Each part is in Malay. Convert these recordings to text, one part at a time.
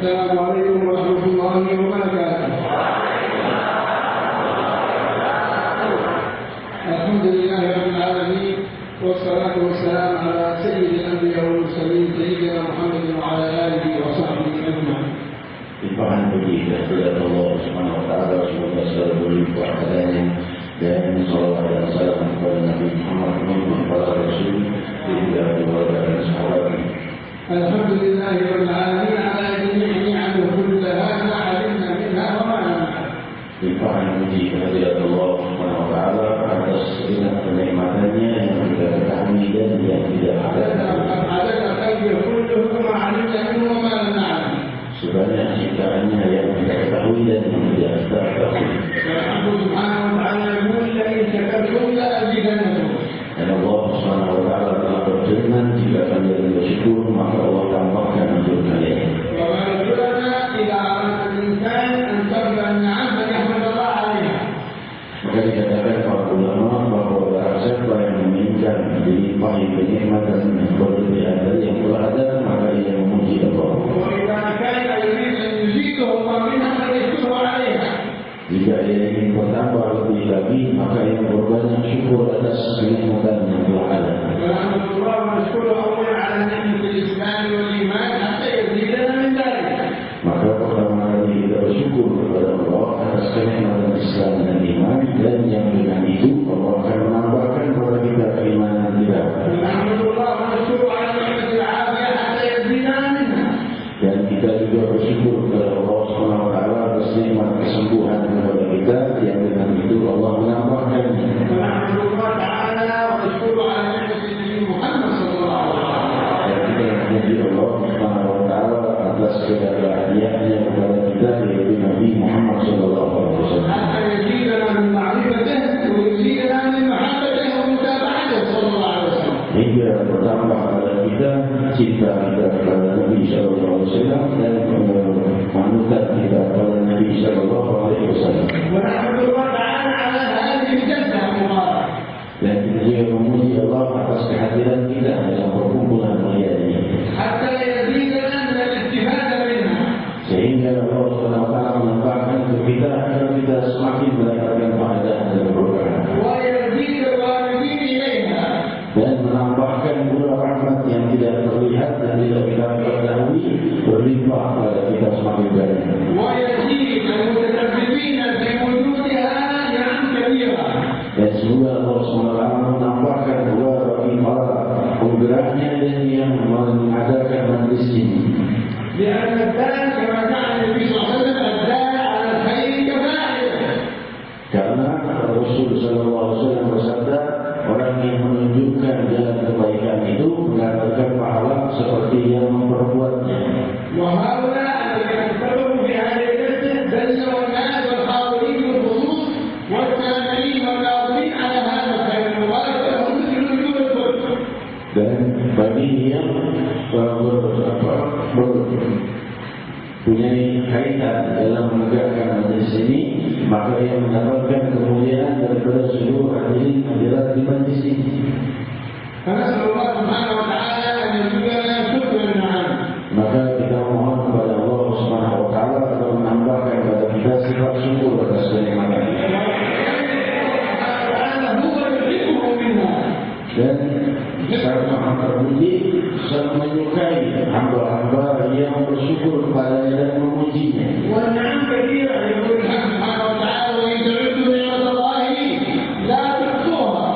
Assalamualaikum warahmatullahi wabarakatuh. Alhamdulillahirabbil alamin wassalatu wassalamu ala sayyidil anbiya'i wal mursalin sayyidina Muhammadin wa ala alihi wa sahbihi ajma'in. Limpahan puji kehadirat Allah Subhanahu wa taala, semoga selalu berlimpah padanya dan salawat dan salam kepada Nabi Muhammad dan para rasul hingga keluarga dan sahabatnya. Alhamdulillahirabbil alamin ala jami'i ni'amihi kullaha ma 'alimna minha wa ma lam na'lam. Limpahan puji kehadirat Allah Subhanahu wa taala atas segala kenikmatannya yang kita ketahui dan yang tidak ada. Sebanyak ciptaannya yang kita ketahui dan yang tidak kita ketahui. Dan Allah Subhanahu wa taala telah berfirman, jika kalian bersyukur maka Allah tambahkan untuk kalian. Maka dikatakan para ulama bahwa barang siapa yang menginginkan dilimpahi kenikmatan dan kelebihan dari yang telah ada, maka ia memuji Allah. Jika ia ingin bertambah lebih lagi, maka ia berbanyak syukur atas kenikmatan yang telah ada. Maka pertama kali kita bersyukur kepada Allah atas kenikmatan Islam dan iman, dan yang dengan itu Allah akan menambahkan kepada kita keimanan kita. Dan kita juga bersyukur kepada Allah Subhanahu wa taala atas nikmat kesembuhan kepada kita, yang dengan itu Allah menambahkannya. Dan kita memuji Allah Subhanahu wa taala atas segala niatnya kepada kita yaitu Nabi Muhammad sallallahu alaihi wasallam. حتى يزيدنا من معرفته ويزيدنا من محبته ومتابعته صلى الله عليه وسلم. Hingga bertambah pada kita cinta kita kepada Nabi sallallahu alaihi wasallam dan manutan kita kepada Nabi sallallahu alaihi wasallam. ونحمد الله تعالى على هذه الجلسة المباركة. Dan kita memuji Allah atas kehadiran kita dalam perkumpulan mulia ini. حتى يزيدنا من الاستفادة منها. Sehingga Allah SWT menambahkan untuk kita agar kita semakin mendapatkan faedah dan berkah. ويزيد الواردين إليها. Dan menambahkan pula rahmat yang tidak terlihat dan tidak kita ketahui berlimpah kepada kita semakin banyak. ويزيد المتكبرين في وجودها نعم كبيرة. Dan semoga Allah SWT menambahkan pula bagi para penggeraknya dan yang mengadakan majlis ini. لأن الدال كما كان النبي صلى الله عليه وسلم الدال على الخير كفاعله. Karena Rasul sallallahu alaihi wasallam bersabda, orang yang menunjukkan jalan kebaikan itu mendapatkan pahala seperti yang memperbuatnya. وهؤلاء الذين اتبعوا في هذه الجلسة دلوا الناس والحاضرين بالخصوص والسامعين والناظرين على هذا الخير المبارك لهم مثل نجوم الفلك. Dan bagi yang punya kaitan dalam menegakkan majlis ini, maka yang mendapatkan kemuliaan daripada seluruh hadirin adalah di majlis ini. فنسأل الله سبحانه وتعالى أن يرزقنا شكر النعم. Maka kita mohon kepada Allah Subhanahu wa taala agar menambahkan kepada kita sifat syukur atas kenikmatan. Dan sangat terpuji, sangat menyukai hamba-hamba yang bersyukur kepadanya dan memujinya. والنعم كثيرة يقول الحق سبحانه وتعالى وإن تعدوا نعمة الله لا تحصوها.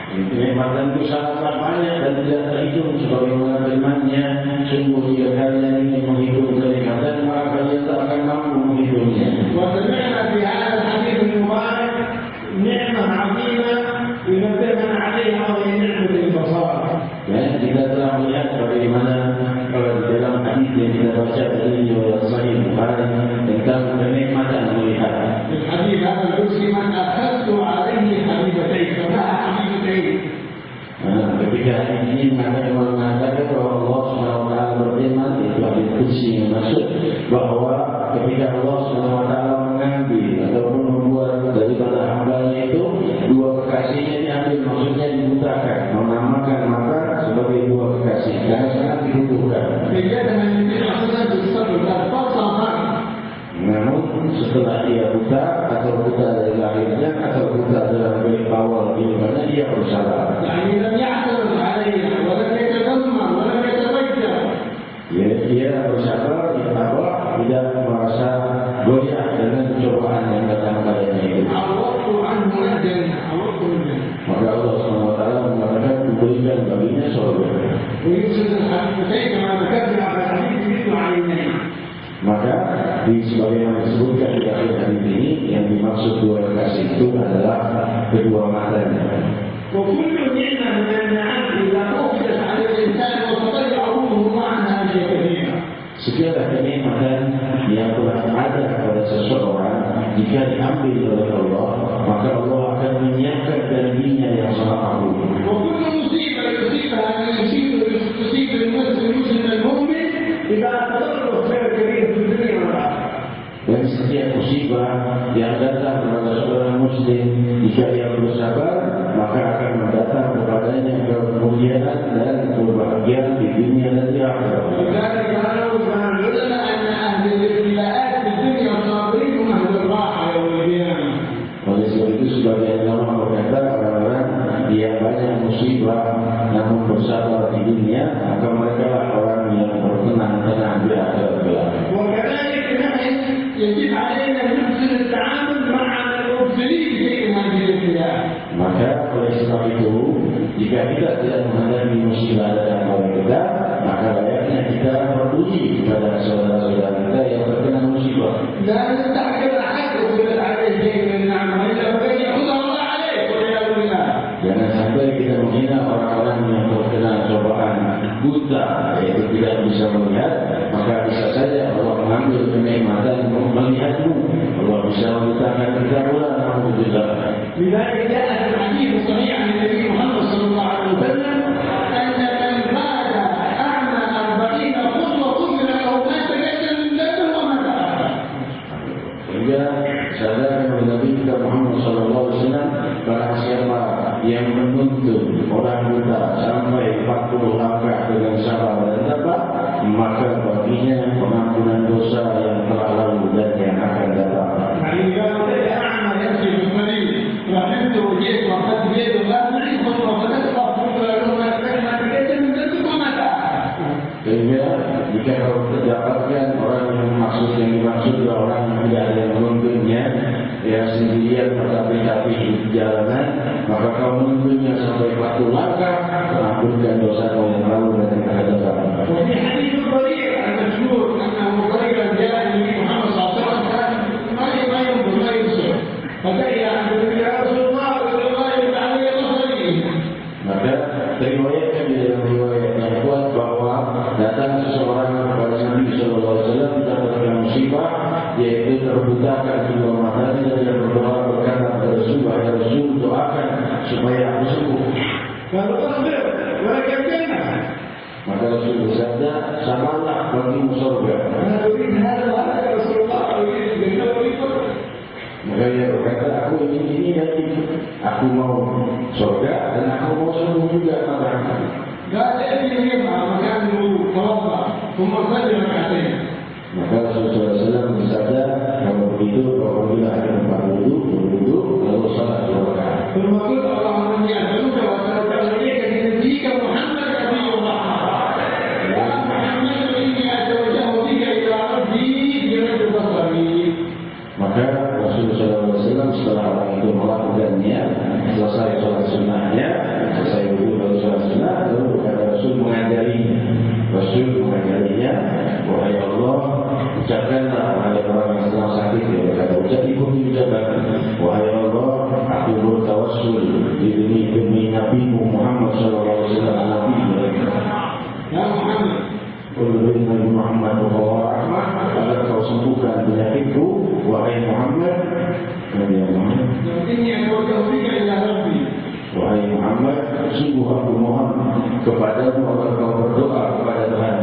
Kenikmatan itu sangatlah banyak dan tidak terhitung sebagaimana firman-Nya, sungguh jika kalian ingin menghitung kenikmatan maka kalian tak akan mampu menghitungnya. وسمعنا في هذا الحديث المبارك نعمة عظيمة ينبهنا عليها وهي نعمة البصارة. Dan kita telah melihat bagaimana dalam hadis yang kita baca tadi oleh Sahih Bukhari tentang kenikmatan melihat. الحديث هذا القدسي من أخذت عليه حبيبتين فما حبيبتين. Ketika ini mengatakan bahwa Allah SWT berfirman, itu hadis qudsi yang maksud bahwa ketika Allah SWT mengambil ataupun membuat daripada hambanya itu dua kekasihnya diambil, maksudnya dibutakan, menamakan maka sebagai dua kekasih dan sangat dibutuhkan. Namun setelah dia buta atau buta dari lahirnya atau buta dalam balik awal kehidupannya, dia bersabar. Dia bersabar, dia tabah, tidak merasa goyah dengan cobaan yang datang padanya itu. Maka Allah SWT mengatakan kuberikan baginya surga. Maka sebagaimana disebutkan di akhir hadis ini, yang dimaksud dua kekasih itu adalah kedua matanya. Segala kenikmatan yang telah ada pada seseorang jika diambil oleh Allah, maka Allah akan menyiapkan gantinya yang sangat agung. Dan setiap musibah yang datang kepada seorang muslim, jika dia bersabar, maka akan mendatang kepadanya kemuliaan dan kebahagiaan di dunia dan di akhirat. Oleh sebab itu sebagian ulama berkata, orang-orang yang banyak musibah namun bersabar di dunia, maka mereka lah orang yang bertenang-tenang di akhirat kelak. يجب علينا أن نحسن التعامل مع المبتلين في هذه البلاد. Maka oleh sebab itu, jika kita tidak menghadapi musibah datang kepada kita, maka layaknya kita berpuji kepada saudara-saudara kita yang terkena musibah. لا نستحقر أحد وقدر عليه شيء من النعمة إلا وكان يأخذها الله عليه والعياذ بالله. Jangan sampai kita menghina orang-orang yang terkena cobaan buta, yaitu tidak bisa melihat, maka bisa saja Allah mengambil kenikmatan melihatmu. Allah bisa menciptakan kita pula. Alhamdulillah. لذلك جاء في الحديث الصحيح عن النبي محمد صلى الله عليه وسلم أن من بعد أعمى 40 خطوة غفر له ما تقدم من ذنبه وما تأخر. Sehingga sadar Nabi kita Muhammad sallallahu alaihi wasallam, barang siapa yang menuntut orang buta sampai 40 langkah dengan sabar dan tabah, maka baginya pengampunan dosa yang telah lalu dan yang akan datang. يعني قالوا لي أعمى يمشي في الطريق رحمت وجيت وأخذت بيده لا تعرف خطوة فتدفع غفر له ما تقدم من ذنبه وما تأخر. Sehingga jika kalau terdapatkan orang yang dimaksud orang yang tidak ada yang menuntunnya, ya sendirian tapi di jalanan, maka kau menuntunnya sampai 40 langkah, mengampunkan dosa kau yang lalu dan yang akan datang. وفي حديث الطريق المشهور أنه طريقا جاء النبي محمد صلى الله عليه وسلم كان ما ينظر ما يبصر فسأل عن يا رسول الله يرد علي بصري. Maka riwayatkan di dalam riwayat yang kuat bahwa datang seseorang kepada Nabi sallallahu alaihi wasallam mendapatkan musibah, yaitu terbutakan kedua matanya dan berdoa berkata kepada Rasulullah, ya Rasul, doakan supaya aku sembuh. Kalau tasbih, mereka kena. Maka Rasul bersabda, sabarlah bagimu surga. Maka dia berkata, aku ini dan itu. Aku mau surga dan aku mau sembuh juga. Maka Rasulullah SAW bersabda, kalau begitu, apabila ada tempat duduk, lalu salat 2 rakaat. Termasuk Allah menjadikan wasal ketika Muhammad Nabi Allah. Ya Muhammad ini ada wajah tiga ila Rabbi biar berbasari. Maka Rasulullah SAW setelah orang itu melakukannya, selesai sholat sunnahnya, selesai wudhu lalu sholat sunnah, lalu berkata Rasul mengajarinya. Wahai Allah, ucapkanlah wahai orang yang sedang sakit, dia berkata, ikut diucapkan. Wahai Allah, aku bertawassul demi Nabi Muhammad SAW, Nabi Ya Muhammad, Nabi Muhammad rahmat, agar kau sembuhkan penyakitku. Wahai Muhammad, ini yang wajah tiga ila Rabbi. wahai Muhammad, sungguh aku mohon kepadamu agar kau berdoa kepada Tuhan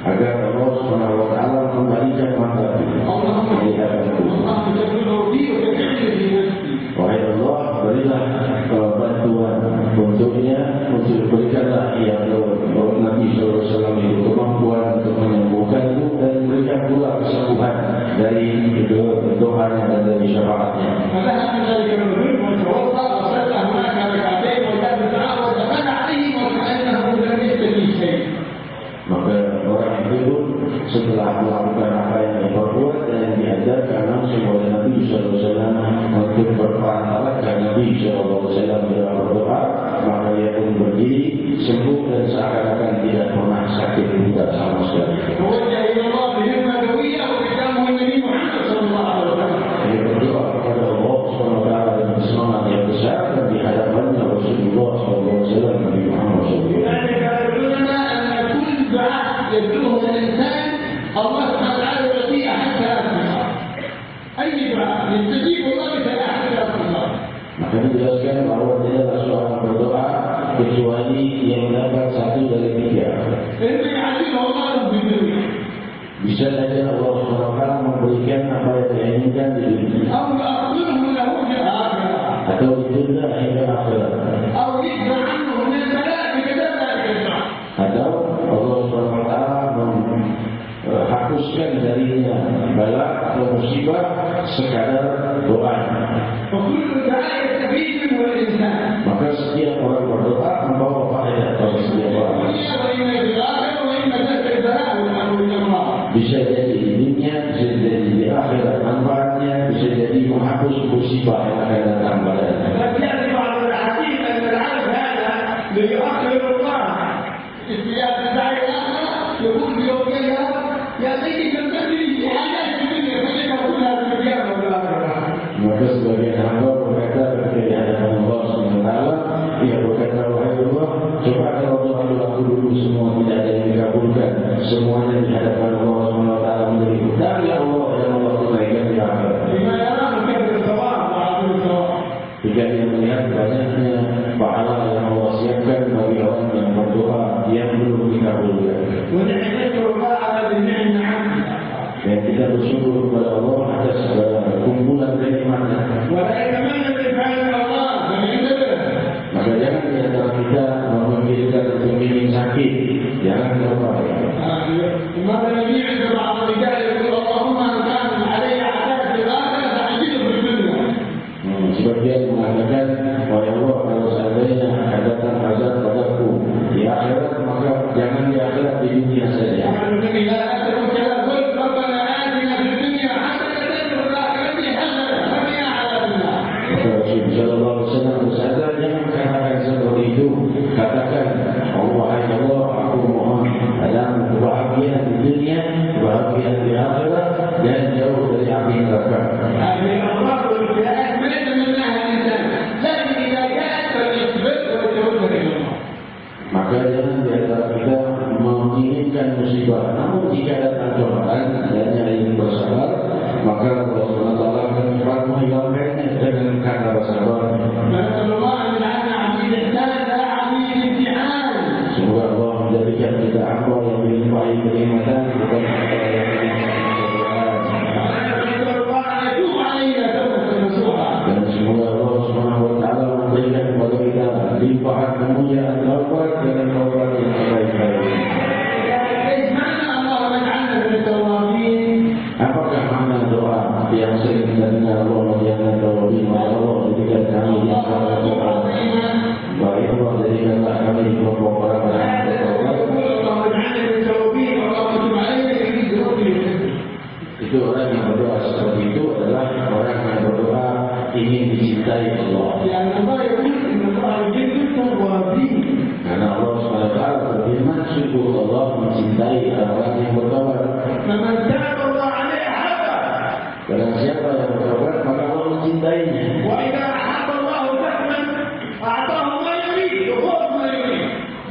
agar Allah Subhanahu wa taala memberikan mata melihatku. Wahai Allah, berilah bantuan untuknya, untuk berikanlah ia Nabi sallallahu alaihi wasallam itu kemampuan untuk menyembuhkanku dan berikan pula kesembuhan dari doanya dan dari syafaatnya. Maka orang itu setelah melakukan apa yang dia perbuat dan yang diajarkan langsung oleh Nabi sallallahu alaihi wasallam untuk berpahala Nabi sallallahu alaihi wasallam dalam berdoa, maka dia pun berdiri sembuh dan seakan-akan tidak pernah sakit tidak sama sekali. Dia berdoa kepada Allah Subhanahu wa taala dengan semangat yang besar dan di hadapannya Rasulullah sallallahu alaihi wasallam, Nabi Muhammad sallallahu alaihi wasallam. يدعوه الإنسان الله سبحانه وتعالى يعطيه أحد 3 مرات. أي دعاء يستجيب الله له أحد 3 مرات. Maka dijelaskan bahwa tidaklah seorang berdoa kecuali yang mendapat 1 dari 3. Bisa saja Allah SWT memberikan apa yang dia inginkan di dunia, atau ditunda hingga akhirat, atau Allah SWT menghapuskan darinya bala atau musibah sekadar doa. Maka setiap orang berdoa membawa faedah bagi setiap orang. Bisa jadi di dunia, bisa jadi di akhirat manfaatnya, bisa jadi menghapus musibah yang akan datang padanya. Maka sebagian hamba berkata ketika di hadapan Allah SWT, ia berkata, wahai Allah, coba kalau doa-doaku dulu semua tidak ada yang dikabulkan, semuanya di hadapan Allah SWT مر النبي عند بعض الرجال يقول اللهم ان كان علي عذاب في الاخره فاجله في الدنيا. Sebagian mengatakan, wahai Allah, kalau seandainya datang azab padaku di akhirat, maka jangan di akhirat, di dunia saja. Sallallahu alaihi wasallam bersabda, jangan katakan seperti itu. Katakan, wahai Allah, aku mohon dalam kebahagiaan di dunia, kebahagiaan di akhirat, dan jauh dari api neraka. Maka jangan di antara kita menginginkan musibah. Namun jika datang cobaan dan ingin bersabar, maka Allah SWT akan cepat menghilangkannya dengan kata bersabar. Semoga Allah menjadikan kita hamba yang dilimpahi kenikmatan, bukan hamba yang dan semoga Allah SWT memberikan kepada kita limpahan kemuliaan taubat dengan taubat yang terbaik-baik. Apakah makna doa yang sering kita dengar Allah menjadikan tawabin? Allah jadikan kami yang salah doa. Baik Allah jadikanlah kami kelompok orang-orang yang bertaubat. Itu orang yang berdoa seperti itu adalah orang yang berdoa ingin dicintai Allah. Karena Allah SWT berfirman, syukur Allah mencintai orang yang bertaubat. Barang siapa yang bertaubat, maka Allah mencintainya.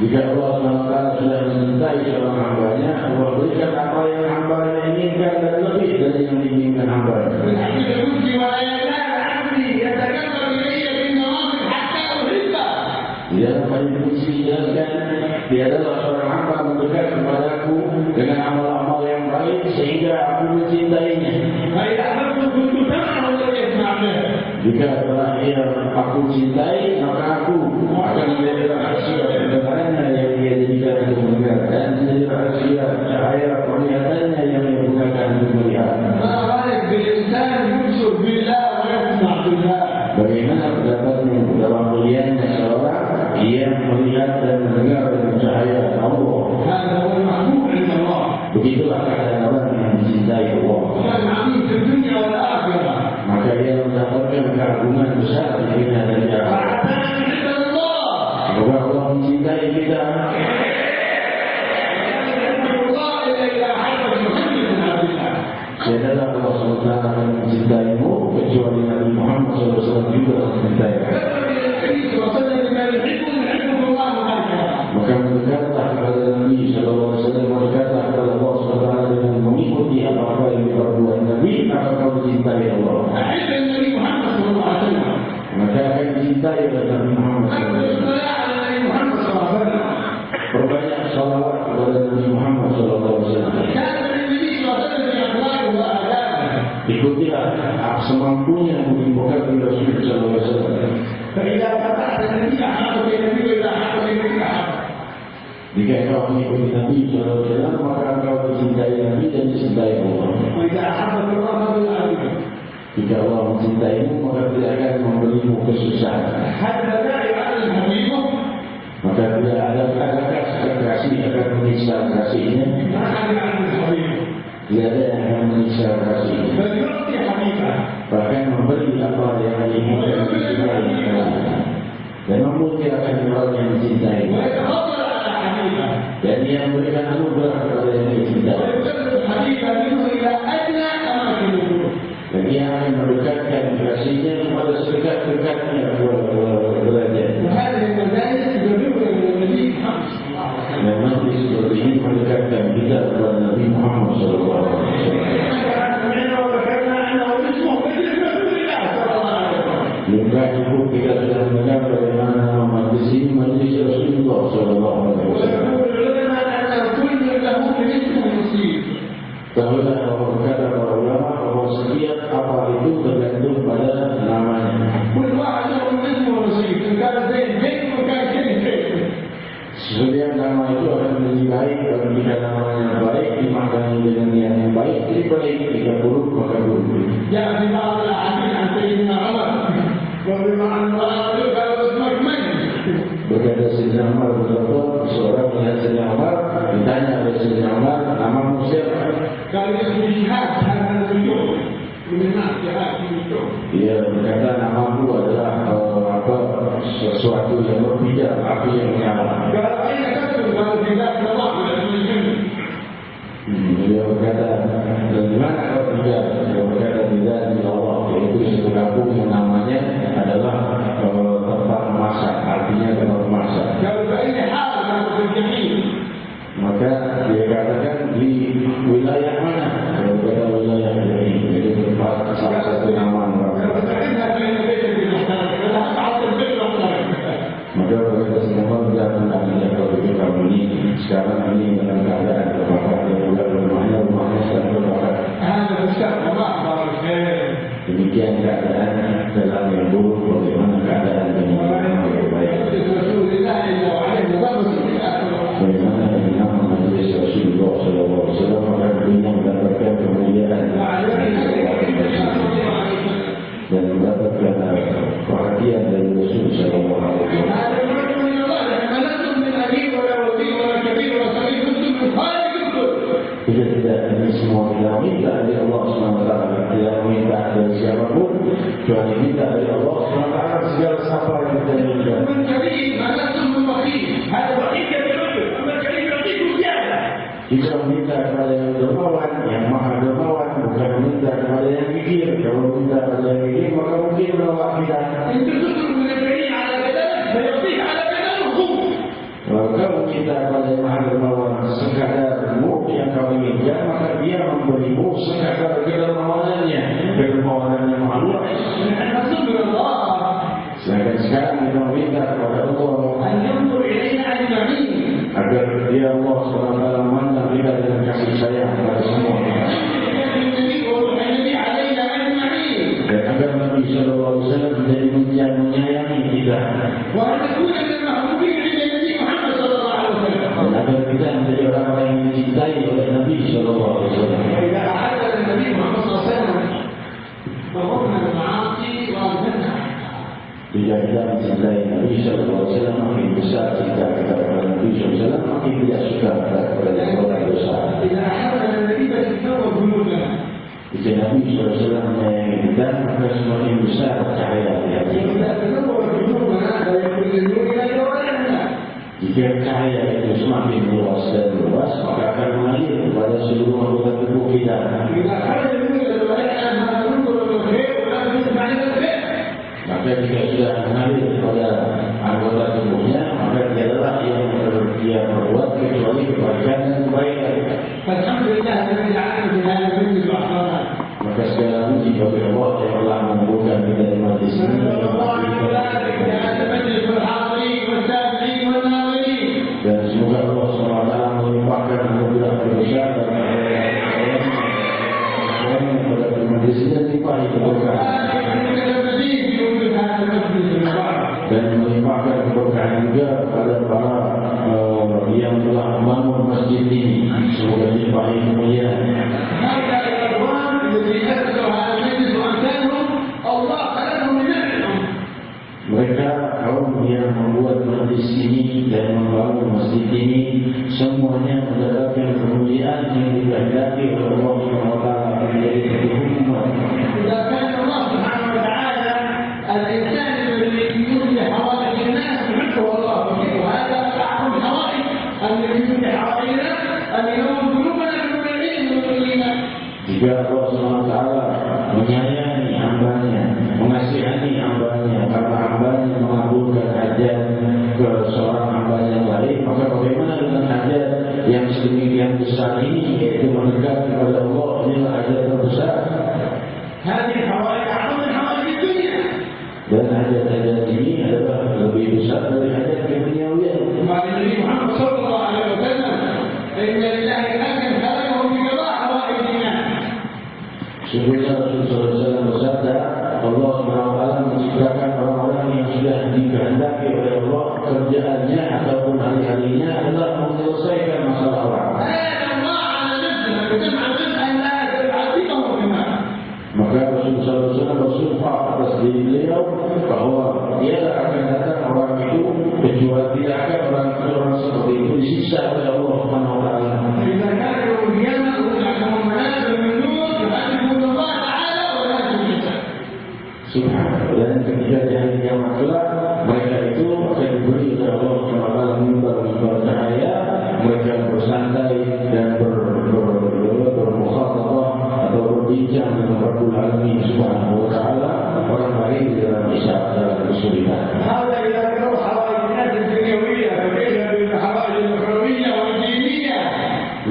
Jika Allah SWT sudah mencintai seorang hambanya, Allah berikan apa yang hambanya inginkan dan lebih dari yang diinginkan hambanya. Di dalam hadis Qudsi dijelaskan, dia adalah seorang hamba mendekat kepadaku dengan amal-amal yang baik sehingga aku mencintainya. Jika telah ia aku cintai, maka aku akan menjadi rahasia kebenarannya yang dia jadikan untuk mendengar, dan menjadi rahasia cahaya penglihatannya yang dia gunakan untuk melihat. Bagaimana pendapatmu dalam melihatnya seorang yang melihat dan mendengar dengan cahaya Allah? Begitulah keadaan orang yang mencintai Allah. Maka dia mendapatkan keagungan besar di dunia dan di akhirat. Semoga Allah mencintai kita. Tiadalah Allah SWT akan mencintaimu kecuali Nabi Muhammad SAW juga mencintaimu. Maka mendekatlah kepada Nabi SAW, mendekatlah kepada Allah SWT dengan mengikuti apa-apa yang diperbuat Nabi, maka kau mencintai Allah. Maka akan dicintai oleh Nabi Muhammad SAW. Perbanyak salawat kepada Nabi Muhammad SAW. Ikutilah semampunya menginfokan Rasul sallallahu alaihi wasallam. Jika kau mengikuti Nabi sallallahu alaihi wasallam, maka kau dicintai Nabi dan dicintai Allah. Jika Allah mencintaimu, maka tidak akan memberimu kesusahan. Maka tidak ada kasih akan menyiksa kasihnya. Tidak ada yang akan menyiksa kasihnya. Bahkan memberi apa yang diinginkan dan memutihkan orang yang mencintai. Dan dia memberikan anugerah kepada yang dicintai. Dan dia akan mendekatkan kasihnya kepada sedekat-dekatnya derajat. Dan nanti seperti ini mendekatkan kita kepada Nabi Muhammad SAW. Juga cukup kita sudah mendengar bagaimana majlis ini majlis Rasulullah SAW. Tahulah bahwa berkata para ulama bahwa setiap apa itu tergantung pada namanya. Setiap nama itu akan menjadi baik, dan jika namanya baik dimaknai baik, jika buruk maka buruk. جاء في بعض الاحاديث عن سيدنا عمر رضي الله عنه قال اسمك من؟ Berkata Sayyidina Umar beberapa seorang melihat Sayyidina Umar, ditanya oleh Sayyidina Umar, namamu siapa? قال اسمي جهاد هذا الرجل من الناس جهاد الرجل. Dia berkata namaku adalah sesuatu yang berbeda, api yang menyala. قال اين تكتب؟ قال في ذات الله من الجنه. Dia berkata, dari mana kau tinggal? Dia berkata, tidak di Allah, yaitu sebuah kampung yang namanya adalah tempat masak, artinya tempat masak. قال فاين حال؟ قال في الجحيم. Maka dia katakan di wilayah mana? Dia berkata wilayah ini, itu tempat salah satu nama neraka. Maka berkata semua jangan kalau begitu kamu ini sekarang ini dalam keadaan terbakar, dia rumahnya sedang terbakar. Demikian keadaan dalam yang buruk, bagaimana keadaan yang baik. Bagaimana dengan majelis Rasulullah SAW akan beliau mendapatkan kemuliaan dan mendapatkan perhatian dari Rasulullah SAW. Kita tidak ini semua kita minta dari Allah SWT, tidak minta dari siapapun, kecuali minta dari Allah SWT segala siapa yang kita minta. Kita minta kepada yang dermawan, yang maha dermawan, bukan minta kepada yang gigir. Kalau minta kepada yang gigir, maka mungkin menolak kita. Kalau kamu minta kepada yang maha dermawan sekadar mu yang kau inginkan, maka dia memberimu sekadar kedermawanannya, kedermawanannya maha luas. Sedangkan sekarang kita minta kepada Allah agar dia Allah SWT memandang kita dengan kasih sayang kepada semua. Dan agar Nabi SAW menjadi menyayangi kita. Dan agar kita menjadi orang-orang yang dicintai oleh Nabi SAW. Jika kita mencintai Nabi SAW, makin besar cinta kita kepada Nabi SAW, makin tidak suka kepada orang dosa. Jika Nabi SAW menyayangi kita, maka semakin besar cahaya di hati kita. Jika cahaya itu semakin luas dan luas, maka akan mengalir kepada seluruh anggota tubuh kita. Maka jika sudah mengalir kepada anggota tubuhnya, maka dialah yang dia berbuat kecuali kebaikan dan kebaikan. Maka segala puji bagi Allah yang telah mengumpulkan kita di majlis ini. Dan semoga Allah SWT melimpahkan anugerah besar dan pada majlis ini dilimpahi keberkahan. Dan melimpahkan keberkahan juga kepada para yang telah membangun masjid ini. Semoga dilimpahi kemuliaan. Mereka kaum yang membuat majlis ini dan membangun masjid ini, semuanya mendapatkan kemuliaan yang dikehendaki oleh Allah SWT menjadi satu umat. Jika Allah SWT menyayangi hambanya, mengasihani hambanya, karena hambanya mengabulkan hajat ke seorang hamba yang lain, maka bagaimana dengan hajat yang sedemikian besar ini, yaitu mendekat kepada Allah? Inilah hajat terbesar. Dan hajat-hajat ini adalah lebih besar dari hajat keduniawian. Sesungguhnya Rasulullah SAW bersabda, Allah SWT menciptakan orang-orang yang sudah dikehendaki oleh Allah, kerjaannya ataupun hari-harinya adalah menyelesaikan masalah orang. Rasul sallallahu alaihi wasallam bersumpah atas diri beliau bahwa tiada akan datang orang itu kecuali tidak akan orang seperti itu disiksa oleh Allah Subhanahu wa taala. إذا كان يوم القيامة هم منازل من نور يعذبون الله تعالى ولا يشركون. Subhanallah. Dan ketika di hari kiamat kelak mereka itu akan diberi oleh Allah Subhanahu wa taala mimbar cahaya, mereka bersantai dan bermukhatabah atau berbincang dengan Rabbul Alamin Subhanahu wa taala, orang lain dalam isyak dalam kesulitan. هذا إذا كانوا حوائج الناس الدنيوية فكيف بالحوائج الأخروية والدينية؟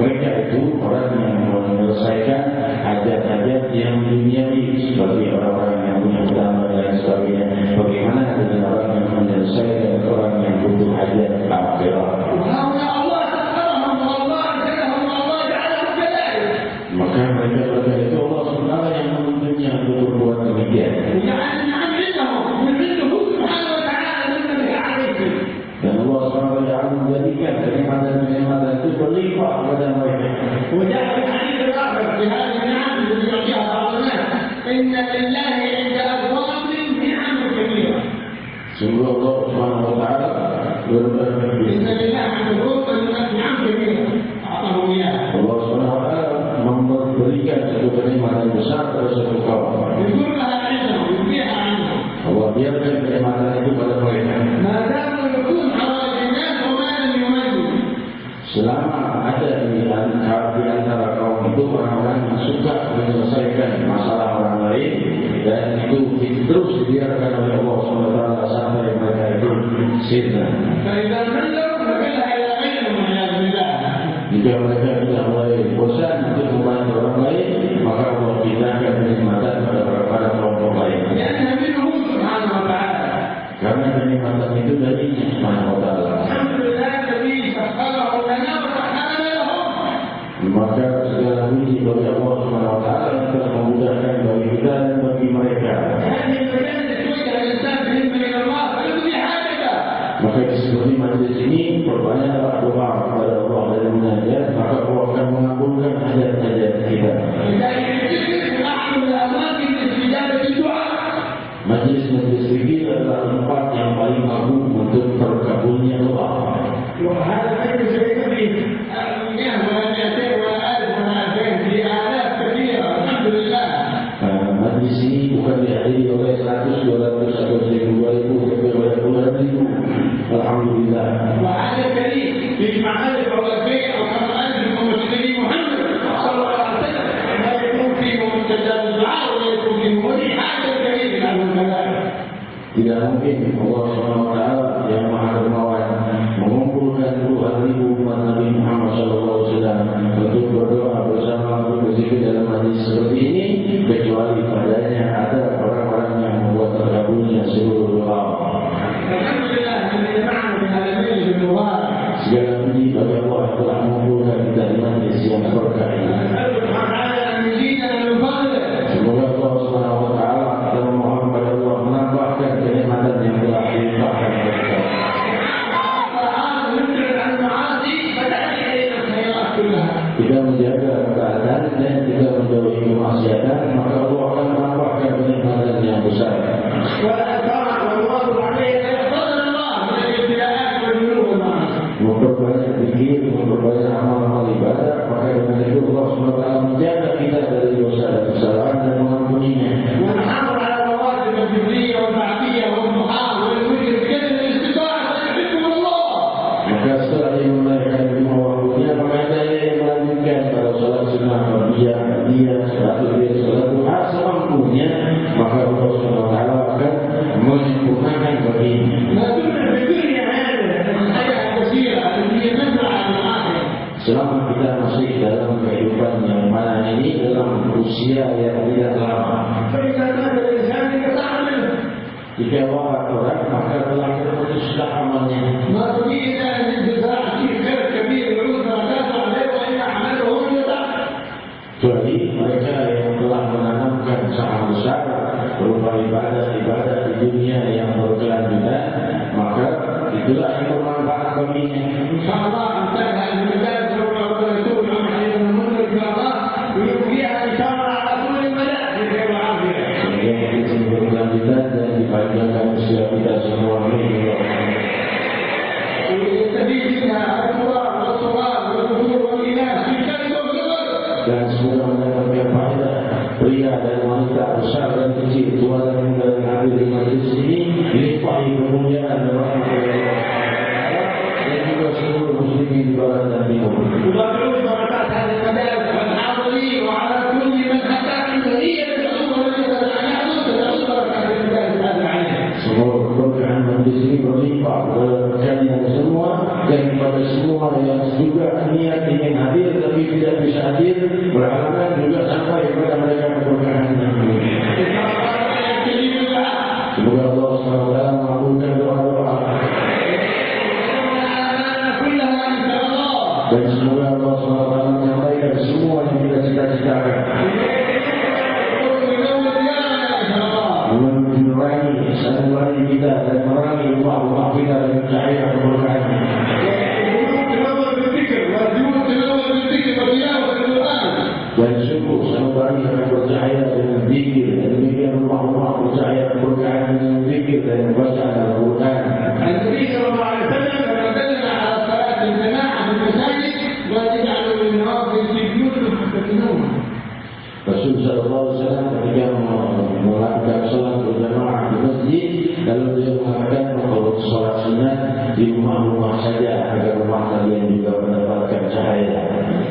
Mereka itu orang yang menyelesaikan hajat-hajat yang duniawi seperti orang-orang yang punya hutang dan sebagainya. Bagaimana dengan orang yang menyelesaikan orang yang butuh hajat akhirat? وهؤلاء الله سخرهم والله أرسلهم والله جعلهم كذلك. Maka mereka itu Allah SWT yang menunjuknya untuk berbuat demikian. وجعل النعم عندهم من عنده سبحانه وتعالى مما به عليهم. Dan Allah SWT menjadikan kenikmatan-kenikmatan itu berlimpah kepada mereka. وجاء في الحديث الآخر في هذه النعم التي يعطيها بعض الناس إن لله عند أبواب نعم كثيرة. Sungguh Allah SWT berfirman, إن لله عند أبواب نعم كثيرة أعطاهم إياها. Allah SWT memberikan satu kenikmatan besar pada satu kaum. يذكرها عندهم يبيعها عنهم. Allah biarkan kenikmatan itu pada mereka. ما داموا يكون حوائج الناس وما لم يميزوا. Selama ada di antara kaum itu orang-orang yang suka menyelesaikan masalah orang lain dan itu terus dibiarkan oleh Allah SWT sampai mereka itu sirna. فإذا ملوا نقلها إلى غيرهم والعياذ بالله. Jika mereka tidak mulai bosan untuk membantu orang lain, maka Allah pindahkan kenikmatan pada kelompok lain. لأنها منه سبحانه وتعالى. Karena kenikmatan itu dari Subhanahu wa taala. الحمد لله الذي سخره لنا وسخرنا لهم. Maka segala puji bagi Allah Subhanahu wa taala yang telah memudahkan bagi kita dan bagi mereka. هذه المجالس يوجه الإنسان بالنسبة إلى الله فيقضي حاجته. Maka seperti majlis ini perbanyaklah doa kepada Allah dan munajat, maka Allah akan mengabulkan hajat-hajat kita. لذلك الذكر أحد الأماكن لاستجابة الدعاء. Majlis-majlis zikir adalah tempat yang paling agung untuk terkabulnya doa. وهذا غير شيء فيه 100 ولا 200 ولا 1000 ولا 2000 في آلاف كثيرة الحمد لله. Majlis ini bukan dihadiri oleh 100, 200 atau 1000, 2000, tapi oleh puluhan ribu. Alhamdulillah. وهذا كريم يجمع 1000 أو 2000 أو 5000 من مسلمي محمد صلى الله عليه وسلم لا يكون فيه مستجاب الدعاء ولا يكون فيه مولي. هذا الكريم من أهل الملائكة. Tidak mungkin Allah SWT yang Maha Dermawan mengumpulkan puluhan ribu umat Nabi Muhammad SAW untuk berdoa bersama untuk berzikir dalam majlis seperti ini kecuali padanya ada orang-orang yang membuat terkabulnya seluruh doa. Alhamdulillah الذي جمعنا في هذا المجلس المبارك. Segala puji bagi Allah yang telah mengumpulkan kita di majlis yang berkah ini. نسأل سبحانه أن يزيدنا من فضله. Semoga Allah SWT dan memohon kepada Allah menambahkan kenikmatan yang telah dilimpahkan kepada kita. Kita menjaga keadaan dan kita menjauhi kemaksiatan, maka Allah akan menambahkan kenikmatan yang besar. Memperbanyak zikir, memperbanyak amal-amal ibadah, maka dengan itu Allah SWT menjaga kita dari dosa dan kesalahan dan mengampuninya. Maka setelah dia menunaikan 5 waktunya, maka dia melanjutkan pada salat sunnah fardhiyah, salat duha semampunya, maka Allah SWT akan menyempurnakan baginya. Selama kita masih dalam kehidupan yang mana ini dalam usia yang tidak lama, jika wafat orang maka telah terputuslah amalnya. Kecuali mereka yang telah menanamkan saham besar berupa ibadah-ibadah di dunia yang berkelanjutan, maka itulah yang bermanfaat baginya. InsyaAllah antara المجال سوف يكون عن حديث المنكر إن شاء الله ويبقيها إن شاء الله على طول المدى في خير وعافية. mendapatkan faedah. Pria dan wanita, besar dan kecil, tua dan muda yang hadir di majlis ini dilimpahi kemuliaan dan rahmat dari Allah dan juga seluruh muslimin di barat dan timur. وبارك بركات هذه المدارس والحاضرين وعلى كل من اتى النية بالعمر ان يحضر تدعو بركات المدارس هذه عليها. Semoga keberkahan majlis ini berlimpah kepada kalian semua dan kepada semua yang juga niat ingin hadir tapi tidak bisa hadir, berhalangan juga sampai kepada mereka keberkahan yang ini. Semoga Allah SWT mengabulkan doa-doa dan semoga Allah SWT menyampaikan semua yang kita cita-citakan, menerangi sanubari kita dan menerangi rumah-rumah kita dengan cahaya keberkahan. Dan sungguh sanubari akan bercahaya dengan zikir, dan demikian rumah-rumah bercahaya keberkahan dengan zikir dan bacaan Al-Quran. النبي صلى الله عليه وسلم لما دلنا على صلاة الجماعة في المساجد وجعلوا للناظر في بيوتهم حتى تنوم. Rasul sallallahu alaihi wasallam ketika melakukan salat berjamaah di masjid, lalu beliau mengatakan kalau salat sunat di rumah-rumah saja agar rumah kalian juga mendapatkan cahaya.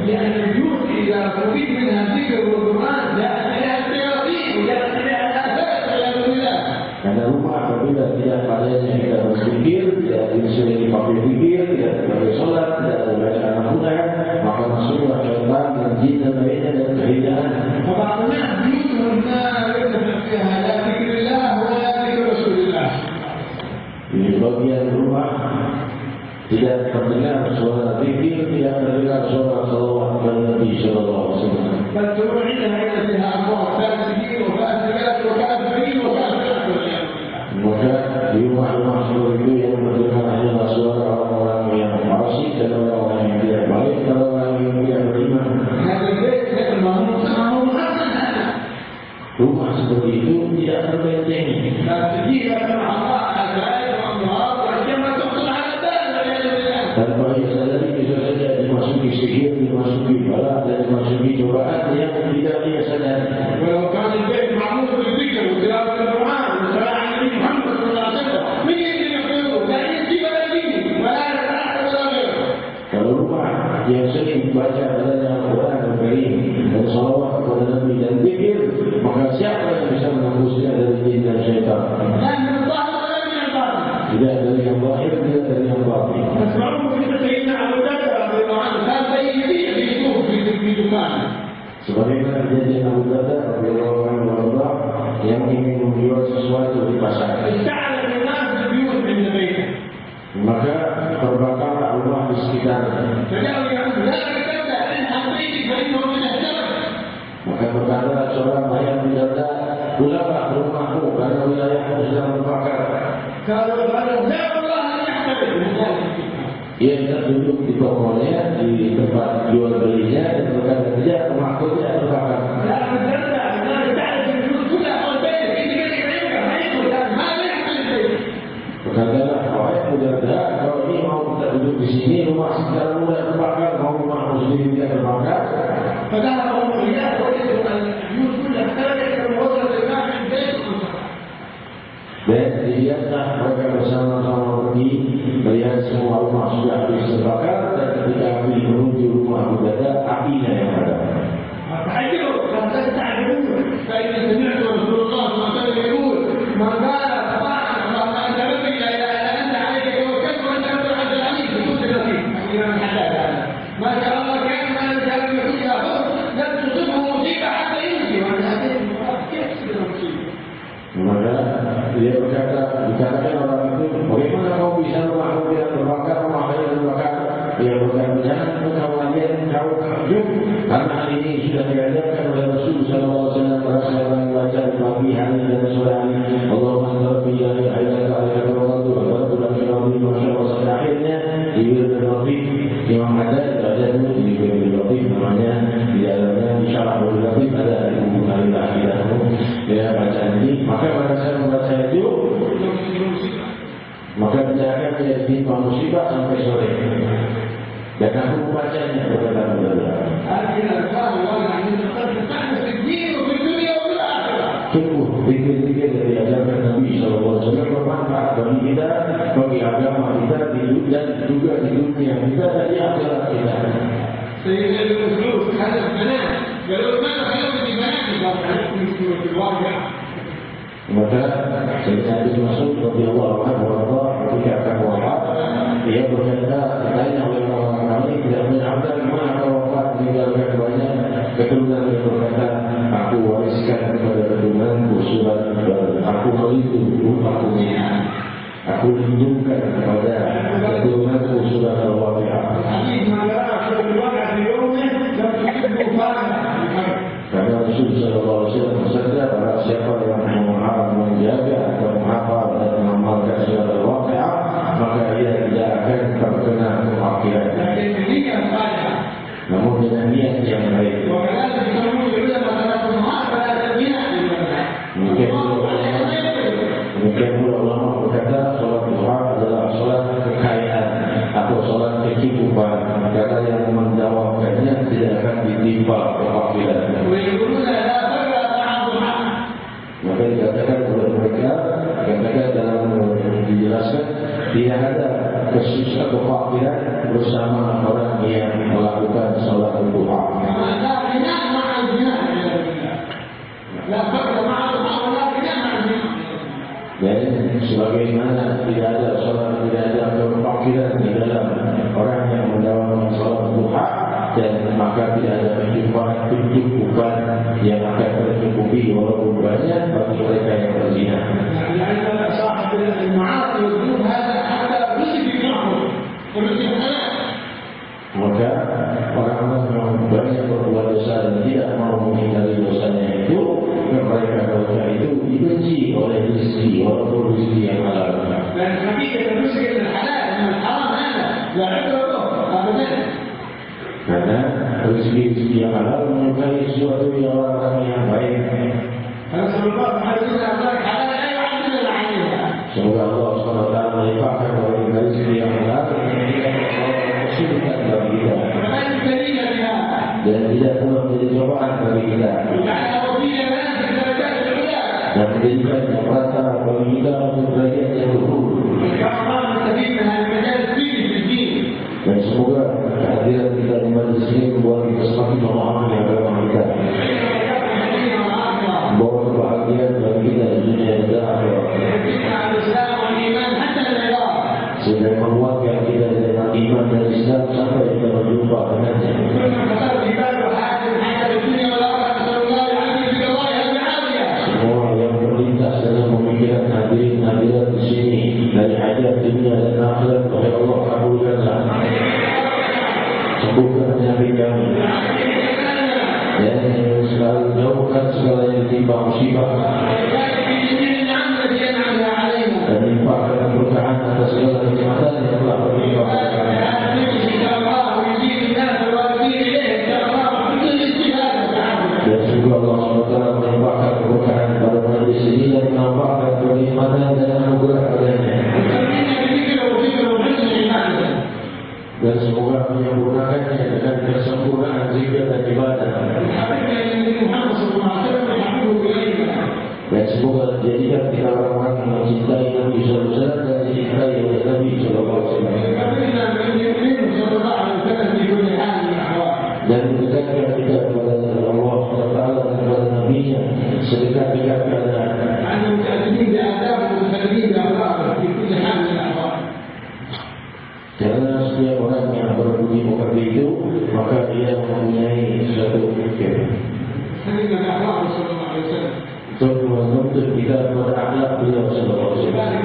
لأن البيوت إذا أريد منها ذكر والقرآن جاءت إليها الشياطين وجاءت إليها الآفات والعياذ بالله. Karena rumah apabila tidak padanya kita berpikir, tidak sering dipakai pikir, tidak dipakai salat, tidak membaca Al-Quran, maka masuklah syaitan dan jin dan lainnya dan kehidaan. وبعض الناس بيوتهم ليس فيها لا ذكر الله ولا ذكر رسول الله. Ini bagian rumah tidak terdengar suara zikir, tidak terdengar suara salawat kepada Nabi sallallahu alaihi wasallam. بل تروح عندها فيها أبواب فاسدين وفاسدات وكافرين وكافرات والعياذ بالله. Maka di rumah-rumah seperti itu yang mendengar hanyalah suara orang-orang yang fasik dan orang-orang yang tidak baik dan orang yang tidak beriman. هذا البيت غير المأمون تمامه حسن هذا. Rumah seperti itu tidak terbentengi. لا تجيب مع الله أزواج وأمراض وعندما تحصل على ذلك والعياذ بالله. Tanpa disadari bisa saja dimasuki sihir, dimasuki bala dan dimasuki cobaan yang tidak dia sadari. ولو كان البيت معمول بالذكر وتلاوة القرآن والصلاة على النبي محمد صلى الله عليه وسلم من يجي يقول لا يجي ولا يجي ولا يتعرف ولا غيره. Kalau rumah yang sering baca padanya Al-Quran Al-Karim dan salawat kepada Nabi dan zikir, maka siapa yang bisa menembusnya dari jin dan syaitan? لا من الظاهر ولا من الباطن. Tidak dari yang zahir, tidak dari yang batin. تسمعون كيف سيدنا أبو بكر رضي الله عنه كان يبيع بيسوق في دكانه. Sebagaimana kejadian Abu Bakar radhiyallahu anhu yang ingin menjual sesuatu di pasar. استعلن الناس بالبيوت عند بيته. Maka terbakarlah rumah di sekitarnya. فجاءوا يقولون لا تبدأ من حقيقك فإنه من الشرك. Maka berkata seorang ayah berkata, pulanglah ke rumahmu karena wilayahmu sedang terbakar. قالوا لا والله أن يحتفل بذلك. Ia tidak duduk di tokonya, di tempat jual belinya dan berkata, tidak, rumahku tidak terbakar. لا تبدأ الناس تعرف البيوت كلها أو بيتك إنت بيتك عيبك ما يدخل ما يحصل البيت. Berkatalah, wahai mujadah, kalau ini mau kita duduk di sini, rumah sekitarmu tidak terbakar, mau rumahmu sendiri tidak terbakar. فذهب هم إياه وجدوا أن البيوت كلها اختلفت ووصلت الماء من البيت. Dan dilihatlah mereka bersama-sama pergi melihat semua rumah sudah habis terbakar dan ketika api menuju rumah mujadah, apinya yang ada. تعجبوا كم تعجبون فإن سمعت رسول الله صلى الله عليه وسلم يقول من قال طاعة اللهم أنت ربي لا إله إلا أنت عليك توكلت وأنت رب العرش العظيم بكل رفيق. الإمام الحداد هذا ما شاء الله كان ما يزال يقول يا فوق لم تصبه مصيبة حتى يمشي وأنا هذه المصيبة كيف تصير مصيبة؟ Maka dia berkata, dikatakan orang itu, bagaimana kau bisa rumahmu tidak terbakar, rumah saya terbakar? Dia berkata, jangan kau kalian kau takjub karena hal ini sudah diajarkan oleh Rasul sallallahu alaihi wasallam merasa orang baca di pagi hari dan sore hari. Allahumma rabbi la ilaha illa anta al-ghafur wa atubu ilaik wa sallallahu akhirnya di wilayah Rafiq Imam Haddad ada di wilayah Rafiq namanya di dalamnya insyaallah di Rafiq ada di buku Al-Aqidah ya bacaan ini. Maka pada saya membaca itu maka tidak menjadi musibah sampai sore. Dan aku membacanya berkata-kata. هذه الألفاظ الواضحة أن تتحدث في الدين وفي الدنيا وفي الآخرة. Sungguh zikir-zikir dari ajaran Nabi SAW bermanfaat bagi kita, bagi agama kita dan juga di dunia kita dan di akhirat kita. سيدنا الفلوس هذا البنات قالوا ماذا خلوك في بناتك في الواقع. Maka Sayyidina Abi Mas'ud radhiyallahu anhu ketika akan wafat, dia berkata, ditanya oleh orang ramai, tidak punya harta, gimana kalau wafat meninggalkan banyak keturunan? Dia berkata, aku wariskan kepada keturunanku surat aku melindungi aku lindungkan kepada keturunanku surat Al-Waqi'ah. Karena Rasulullah SAW bersabda, barang siapa yang menjaga atau menghafal dan mengamalkan surat Al-Waqi'ah, maka ia tidak akan terkena kematian. Namun dengan niat yang baik. Mungkin ulama berkata solat duha adalah solat kekayaan atau solat kecukupan, karena yang menjawabkannya tidak akan ditimpa kefakiran. Maka dikatakan oleh mereka, dalam dijelaskan, tidak ada kesusahan kefakiran bersama orang yang melakukan solat duha. Dan sebagaimana tidak ada solat, tidak ada kefakiran di dalam orang yang menjalankan solat duha, dan maka tidak ada kecukupan yang akan tercukupi walaupun banyak bagi mereka yang berzina. Maka orang-orang yang banyak berbuat dosa dan tidak mau menghindari dosanya itu, mereka dosa itu dibenci oleh rezeki, walaupun rezeki yang halal. Dan hakikat rezeki yang halal dan haram ada, tidak ada karena rezeki yang halal menyukai sesuatu yang orang yang baik. Semoga Allah SWT melimpahkan kepada rezeki yang halal kesulitan bagi kita, dan tidak pula menjadi cobaan bagi kita, dan menjadikan perantara bagi kita untuk derajat yang luhur. Dan semoga kehadiran kita di majlis ini membuat kita semakin memahami agama kita, membawa kebahagiaan bagi kita di dunia dan akhirat, sehingga menguatkan kita dengan iman dan Islam sampai kita berjumpa dengannya. Semua yang berlintas dalam pemikiran hadirin di sini dari hajat dunia dan akhirat, oleh Allah kabulkanlah. Sembuhkan penyakit kami, dan selalu jauhkan segala yang ditimpa musibah, dan limpahkan keberkahan atas segala kenikmatan yang telah berlimpah kepada kami. Dan semoga Allah SWT melimpahkan keberkahan pada majlis ini dan menampakkan kenikmatan dan anugerah padanya. Dan semoga menyempurnakannya dengan kesempurnaan zikir dan ibadah. Dan semoga jadikan kita orang-orang yang mencintai Nabi SAW dan dicintai oleh Nabi SAW. Dan mendekatkan kita kepada Allah SWT dan kepada Nabi-Nya sedekat-dekat keadaan. Karena setiap orang yang berbudi pekerti itu, maka dia mempunyai suatu fikir. Untuk menuntut kita kepada akhlak beliau sallallahu alaihi wasallam.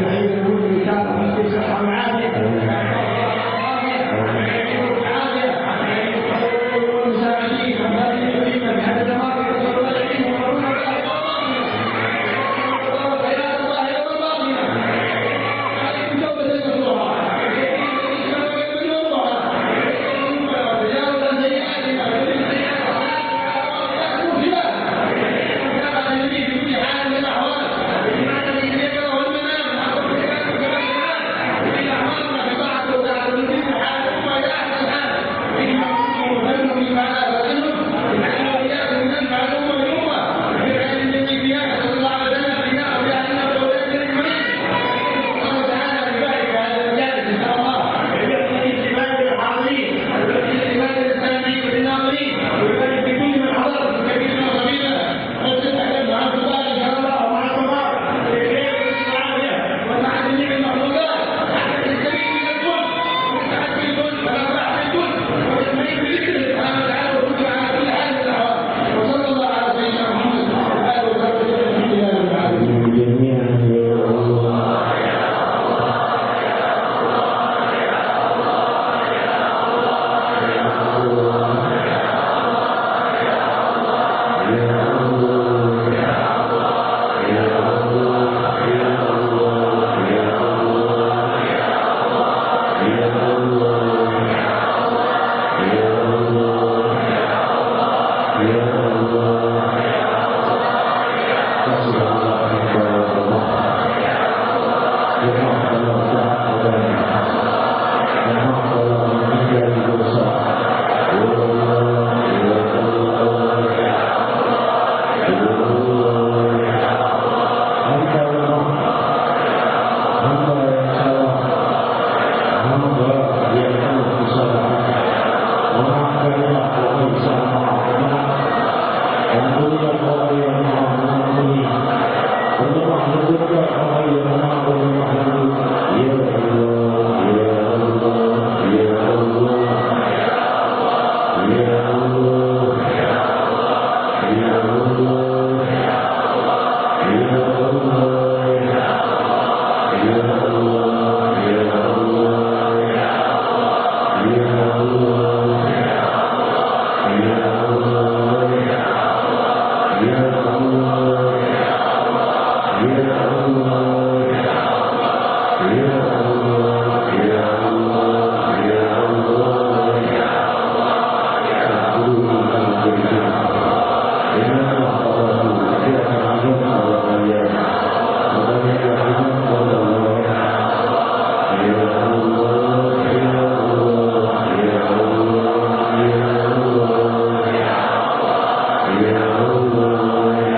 Ya Allah,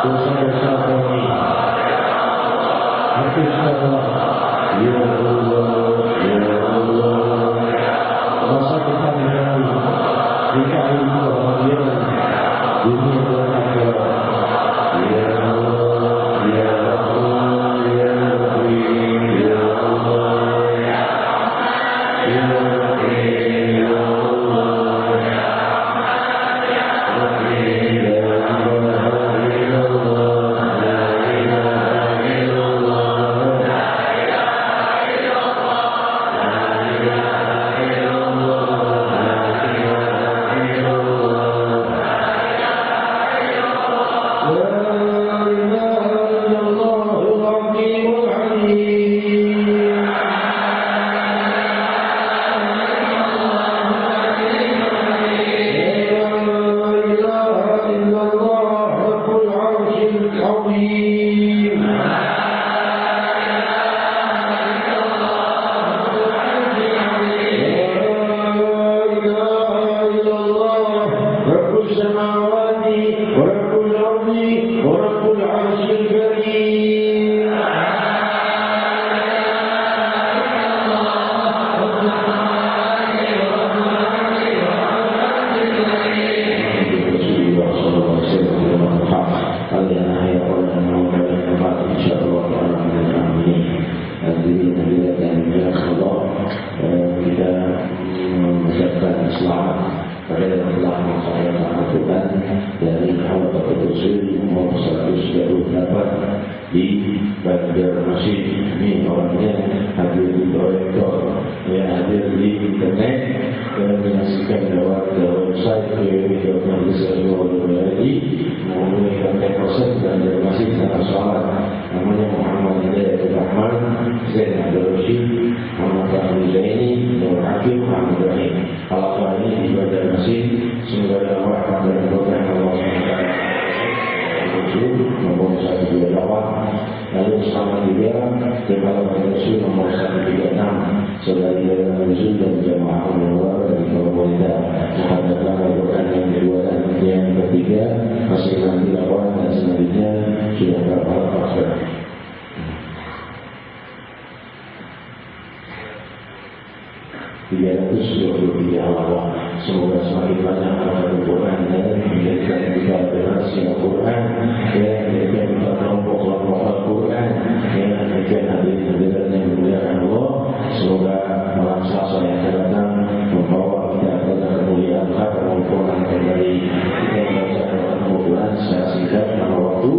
dosa-dosa kami hapuskanlah. Ya Allah, Ya Allah, masa kita mengenai dikali kebahagiaan dunia dan akhirat. Ya Allah, Ya Allah, Ya Rabbi, Ya Allah, Ya Rabbi, Ya Allah, Rabbi, La ilaha illallah, La ilaha illallah, di Banjarmasin. Ini orangnya hadir di proyektor, yang hadir di internet, dan menyaksikan lewat website www.banjarmasin.org menghubungi kontak person Banjarmasin tanah sholat. Namanya Muhammad Hidayat Rahman, Zain Abdul Rashid, Muhammad Rahmi Zaini, Nur Hakim, Muhammad Rahim. Al-Fatihah ini di Banjarmasin. Semoga dalam rahmat dan berkah Allah nomor 128, lalu bersama juga Kepala Majelis nomor 136, saudari dalam Majelis dan jamaah pengelola dari pemerintah menghadapkan Al-Quran yang kedua dan yang ketiga masih nanti laporan dan selanjutnya sudah berapa pasal. 323 halaman. Semoga semakin banyak halaman Al-Quran dan menjadikan kita generasi Al-Quran, dan menjadikan kita kelompok-kelompok Al-Quran, yang menjadikan hadirin-hadirin yang dimuliakan Allah. Semoga malam Selasa yang akan datang membawa kita kepada kemuliaan khatam Al-Quran kembali. Kita membaca Al-Quran secara singkat dalam waktu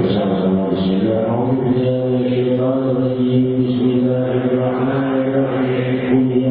bersama-sama. Bismillahirrahmanirrahim. Bismillahirrahmanirrahim. Ya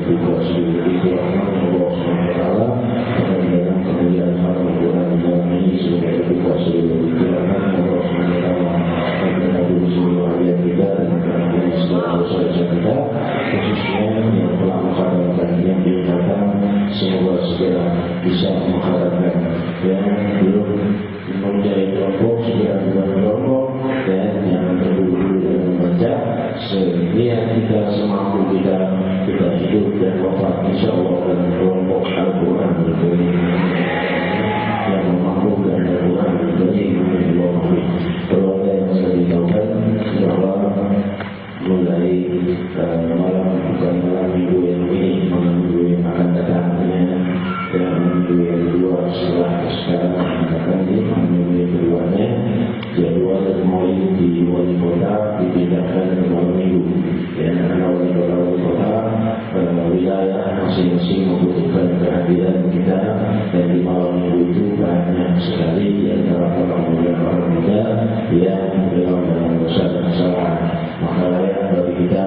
terbuka sebagai rahmat Allah SWT. Dalam kemuliaan malam bulan ini sebagai terbuka sebagai rahmat Allah SWT. Dan seluruh ayat kita dan kerana segala dosa kita, khususnya yang telah mengharapkan yang diucapkan, semoga segera bisa mengharapkan yang belum mempunyai kelompok segera kelompok dan yang terdahulu dan membaca sehingga kita semampu kita hidup dan wafat insyaAllah dalam kelompok Al-Quran yang memampukan Al-Quran dari Allah. Keluarga yang saya beritahukan bahwa mulai malam bukan malam minggu yang ini, malam minggu yang akan datang dan minggu yang kedua setelah sekarang akan datang di minggu yang keduanya jadwal mulai di wali kota dipindahkan ke malam minggu dan karena wali kota wilayah masing-masing membutuhkan kehadiran kita dan di malam minggu itu banyak sekali di antara para muda yang dalam dosa dan kesalahan. Maka layak bagi kita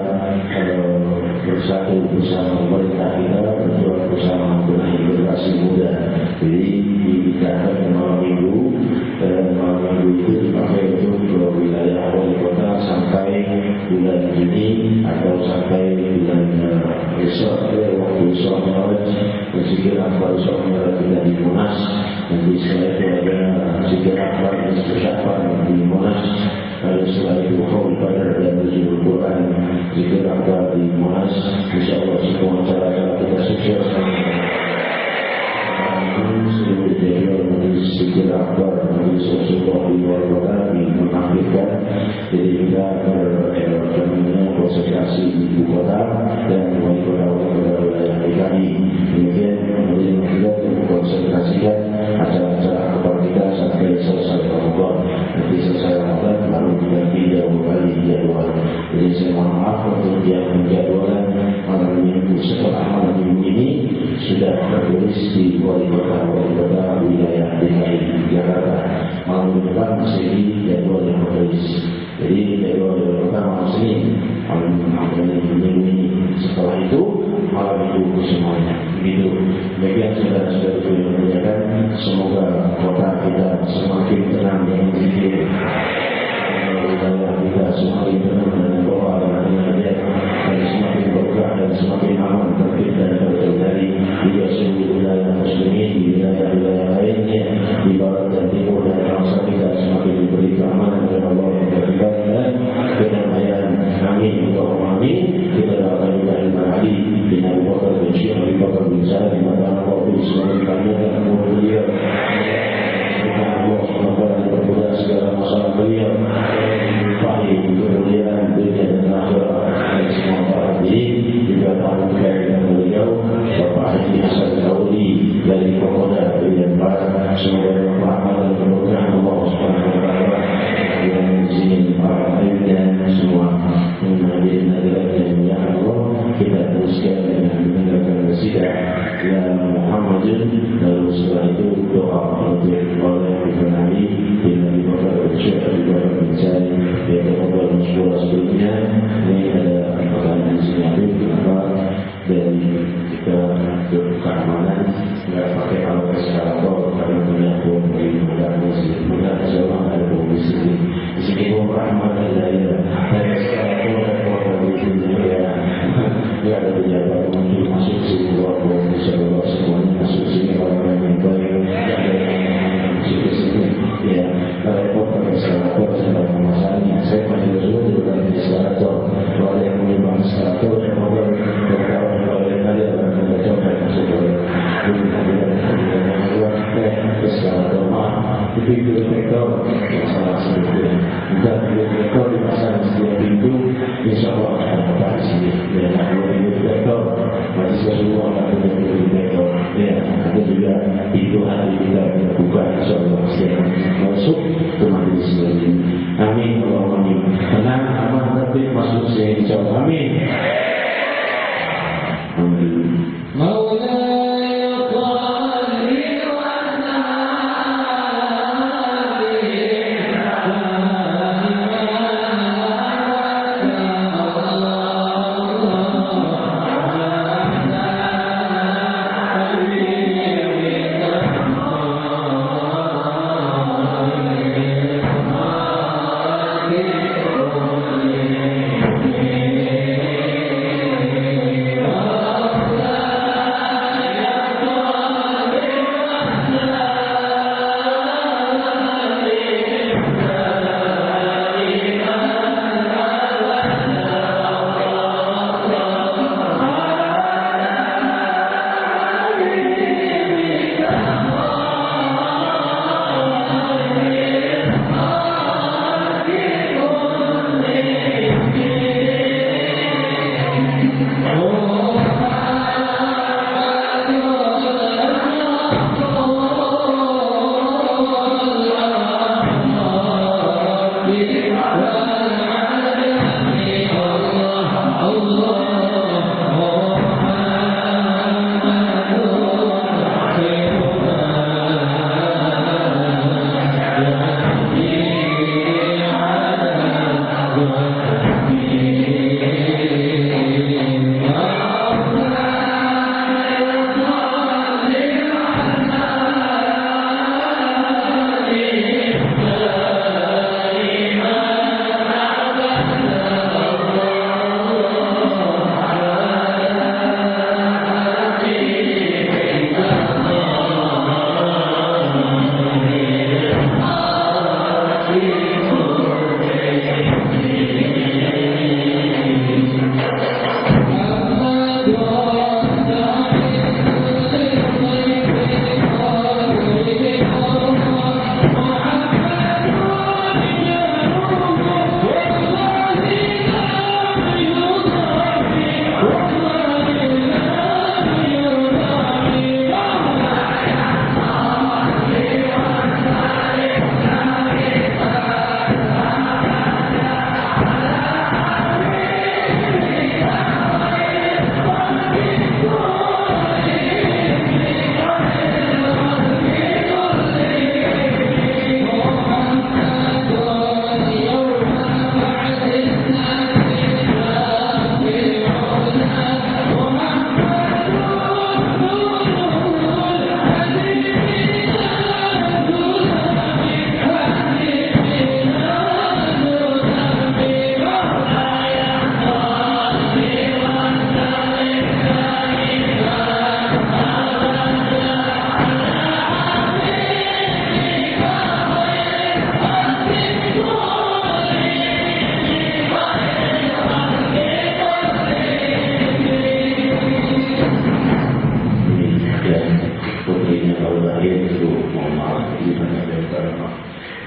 bersatu bersama pemerintah kita berjuang bersama dengan generasi muda. Jadi dipindahkan ke malam minggu dan malam minggu itu dipakai untuk wilayah wali kota sampai bulan Juni atau sampai bulan besok waktu Islam Maret. Zikir akbar Islam Maret kita di Monas. Nanti setelah itu ada zikir akbar dan bersyafa di Monas. Lalu setelah itu Haul Badar dan Nuzul Quran zikir akbar di Monas. InsyaAllah semua cara-cara kita sukses. Seluruh jadilah majlis zikir akbar majlis Rasulullah di luar kota mengakhirkan. Jadi kita konsentrasi di ibu kota dan wali kota wilayah DKI. Kemudian kita konsentrasikan acara-acara akbar kita sampai selesai Ramadan. Nanti selesai Ramadan baru kita pindah kembali jadwal. Jadi saya mohon maaf untuk yang penjadwalan malam minggu setelah malam minggu ini sudah tertulis di wali kota wilayah DKI Jakarta. Malam minggu depan masih di jadwal yang tertulis. Jadi jadwal pertama Senin malam minggu ini. Setelah itu malam minggu semuanya. Begitu. Bagian saudara-saudara yang menjaga, semoga kota kita semakin tenang dan berzikir. Wilayah kita semakin tenang dan doa dan ibadah dan semakin berkah dan semakin aman tertib dan terkendali. Juga seluruh wilayah muslimin di wilayah-wilayah lainnya di barat dan timur dan bangsa kita semakin diberi keamanan oleh Allah yang berkembang dan kedamaian. Amin. Allahumma amin. Kita doakan juga Imam Ali bin Abi Bakar bin Syekh Abi Bakar bin Sa'ad di mata Allah bin semakin banyak dan umur beliau. Allah SWT berbuat segala masalah beliau. Kemudian dunia dan akhirat dan semua para hadirin juga para kekayaan beliau Bapak Haji Hasan Daudi dari Komoda Pilihan Barat. Semoga rahmat dan keberkahan Allah SWT yang di sini para hadirin dan semua hadirin hadirat yang Allah. Kita teruskan dengan mendengarkan qasidah ya Muhammadin. Lalu setelah itu doa untuk oleh Ibn Ali bin Abi Bakar bin Syekh Abi Bakar bin Sa'ad. Ya terdapat sekolah sebelumnya ini ada pertanyaan sendiri kenapa dari kita keamanan nggak pakai alat eskalator karena punya bom di mudah muslim mudah seorang ada bom di sini bom rahmat dari eskalator dan bom di sini ya nggak ada pejabat mungkin masuk sini buat bom bisa bawa semuanya masuk sini orang yang baik ada masuk ke sini ya repot pakai eskalator sedang masalahnya saya pada dulu juga di eskalator kalau yang menyumbang eskalator saya mau berkata kalau yang ada orang yang bercoba masuk ke eskalator itu detektor masalah sebetulnya dan detektor dipasang di setiap pintu insya Allah akan dapat di sini ya kalau detektor masih sesuatu akan punya detektor ya ada juga pintu hati kita buka insya Allah setiap masuk ke majelis ini. Amin Allahumma amin. Tenang aman tertib masuk sini insya Allah. Amin. Amin.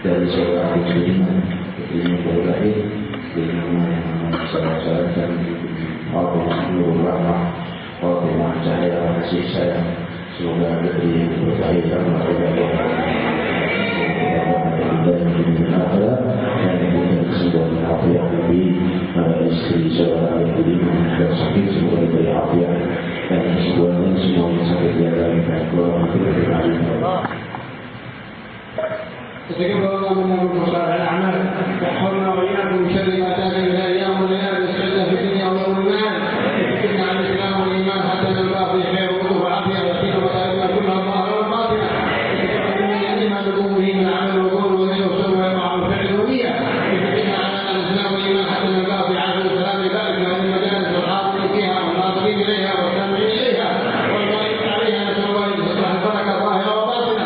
dari seorang Musliman yang berlahir dengan nama salah dan Fatimah Nur Rahmah, Fatimah Cahaya kasih sayang. Semoga negeri yang berkait dan kesembuhan afiat Nabi, istri saudara yang beriman dan sakit semoga diberi afiat dan kesembuhan semua yang sakit dan keluar dari تتقبل الله منا منكم صالح الاعمال واحفظنا واياكم من شر ما اتانا من الايام والليالي نسعدنا في الدنيا ويوم المال وكلنا على الاسلام والايمان حتى نلقى في خير وطهر وعافيه ويقين وطائرنا كلها الظاهره والباطنه وتقبلنا لما نقوم به من عمل وقول ومن وصول ويقع وفعل ونيه وكلنا على الاسلام والايمان حتى نلقى في عافيه وسلام بارك لنا من المجالس والحاضرين فيها والناظرين اليها والسامعين اليها والقائمين عليها نسال الله ان يصلح البركه ظاهره وباطنه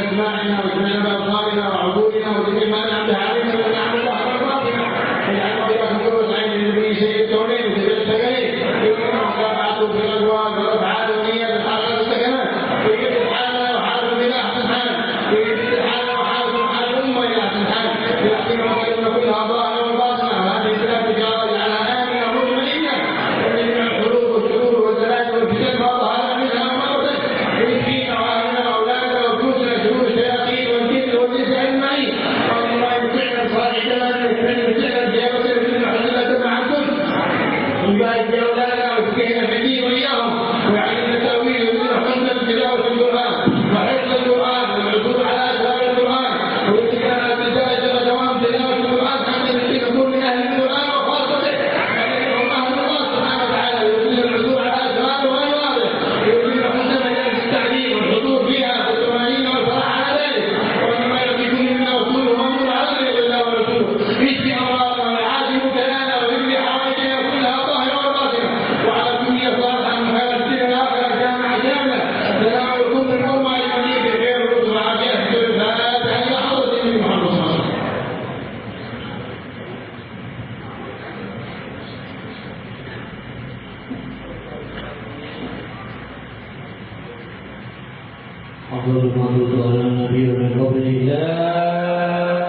اسماعنا وسمعنا بأبصارنا وعقولنا وجميع ما نعم به علينا من نعم الله والباطنة واجعلنا وإياكم قرة عين لنبي سيد الكونين وسيد الثقلين يؤمنون ومتابعته في الأزواج والأفعال والنيات والحركات والسكنات ويجد حالنا وحالكم إلى أحسن حال ويجد حالنا وحالكم حال الأمة إلى أحسن حال ويحسن وكلمة كلها ظاهرة وباطنة وهذه البلاد تجارة اجعلها آمنة مطمئنة وجميع الحروب والشرور والزلازل والفتن ما ظهر منها وما بطن ويكفينا وأهلنا وأولادنا وفلوسنا شرور الشياطين والجن والإنس أجمعين وأن الله يمتعنا بصالح جمالنا ويكفينا بسعر زيارته ويكفينا حزنة مع الكل ويبارك بأولادنا ويفقهنا في الدين وإياهم ويعلمنا التأويل ويزيدنا حسنا بتلاوة القرآن وحفظ القرآن والعثور على أسرار القرآن ويجعلنا بداية ودوام تلاوة القرآن حتى نكون من أهل القرآن وخاصته لأنهم أهل الله سبحانه وتعالى ويزيدنا العثور على أسرار وأنواره ويزيدنا حسن مجالس التعليم والحضور فيها والطمأنينة والفرح على ذلك وإنما يرضي كل منا وصوله وأمر على الله ورسوله اشفي أمراضنا والعافي مبتلانا ويملي حوائجنا كلها ظاهرة وباطنة وعلى كل صالحا وخير الدين الآخرة جامعة شاملة سلام عليكم من الأمة الإيمانية بخير ورسل وعافية الفاتحة إلى حضرة النبي محمد صلى الله عليه وسلم. أفضل ما تطلع على النبي من قبل الله